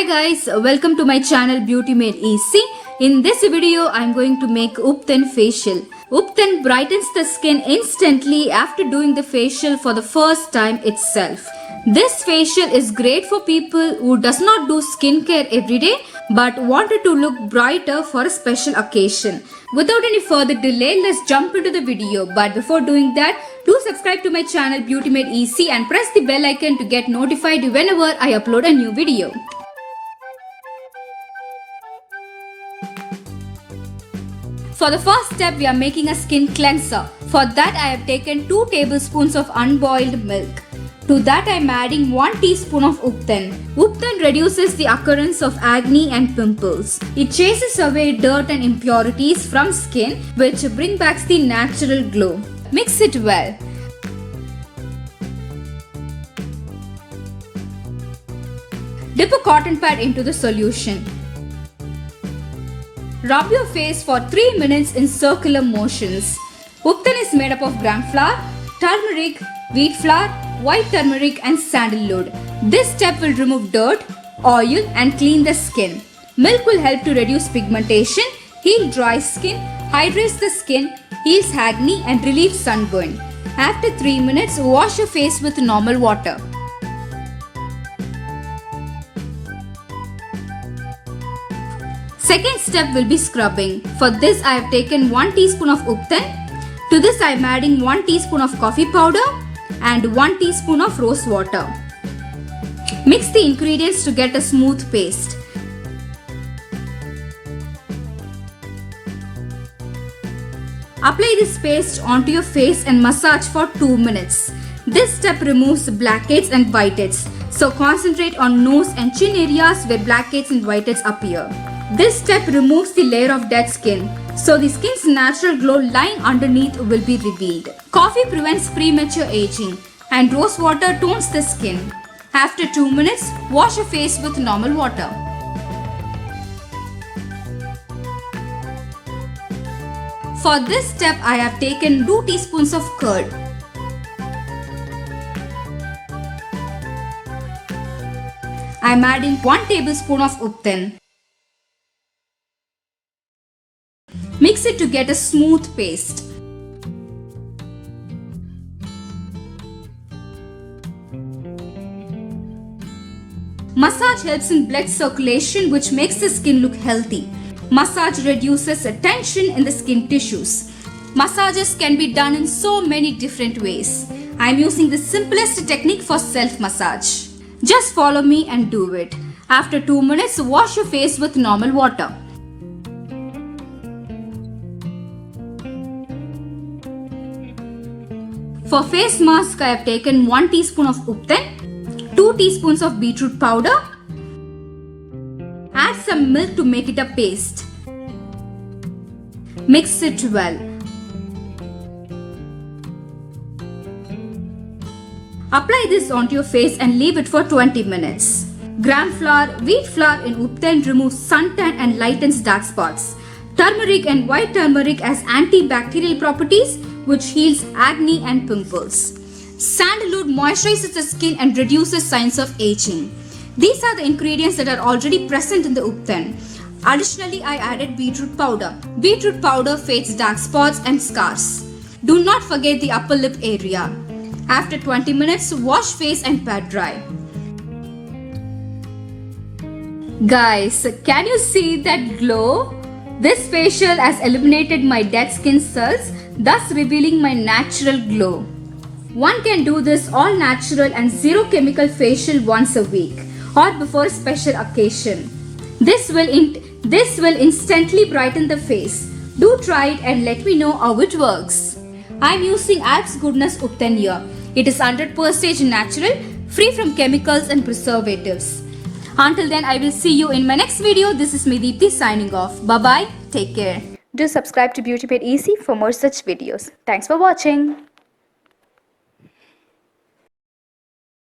Hi guys, welcome to my channel Beauty Made Easy. In this video, I'm going to make Ubtan facial. Ubtan brightens the skin instantly after doing the facial for the first time itself. This facial is great for people who does not do skincare every day but wanted to look brighter for a special occasion. Without any further delay, let's jump into the video. But before doing that, do subscribe to my channel Beauty Made Easy and press the bell icon to get notified whenever I upload a new video. For the first step, we are making a skin cleanser. For that, I have taken 2 tablespoons of unboiled milk. To that, I am adding 1 teaspoon of Ubtan. Ubtan reduces the occurrence of acne and pimples. It chases away dirt and impurities from skin, which bring back the natural glow. Mix it well. Dip a cotton pad into the solution. Rub your face for 3 minutes in circular motions. Ubtan is made up of gram flour, turmeric, wheat flour, white turmeric and sandalwood. This step will remove dirt, oil and clean the skin. Milk will help to reduce pigmentation, heal dry skin, hydrates the skin, heals acne and relieves sunburn. After 3 minutes, wash your face with normal water. Second step will be scrubbing. For this, I have taken 1 teaspoon of Ubtan. To this, I am adding 1 teaspoon of coffee powder and 1 teaspoon of rose water. Mix the ingredients to get a smooth paste. Apply this paste onto your face and massage for 2 minutes. This step removes blackheads and whiteheads. So concentrate on nose and chin areas where blackheads and whiteheads appear. This step removes the layer of dead skin, so the skin's natural glow lying underneath will be revealed. Coffee prevents premature aging and rose water tones the skin. After 2 minutes, wash your face with normal water. For this step, I have taken 2 teaspoons of curd. I am adding 1 tablespoon of Ubtan. Mix it to get a smooth paste. Massage helps in blood circulation, which makes the skin look healthy. Massage reduces tension in the skin tissues. Massages can be done in so many different ways. I am using the simplest technique for self-massage. Just follow me and do it. After 2 minutes, wash your face with normal water. For face mask, I have taken 1 teaspoon of Ubtan, 2 teaspoons of beetroot powder. Add some milk to make it a paste. Mix it well. Apply this onto your face and leave it for 20 minutes. Gram flour, wheat flour in Ubtan removes suntan and lightens dark spots. Turmeric and white turmeric has antibacterial properties, which heals acne and pimples. Sandalwood moisturizes the skin and reduces signs of aging. These are the ingredients that are already present in the Ubtan. Additionally, I added beetroot powder. Beetroot powder fades dark spots and scars. Do not forget the upper lip area. After 20 minutes, wash face and pat dry. Guys, can you see that glow? This facial has eliminated my dead skin cells, thus revealing my natural glow. One can do this all natural and zero chemical facial once a week or before a special occasion. This will instantly brighten the face. Do try it and let me know how it works. I am using Alps Goodness Ubtan here. It is 100% natural, free from chemicals and preservatives. Until then, I will see you in my next video. This is me Deepthi signing off. Bye bye. Take care. Do subscribe to Beauty Made Easy for more such videos. Thanks for watching.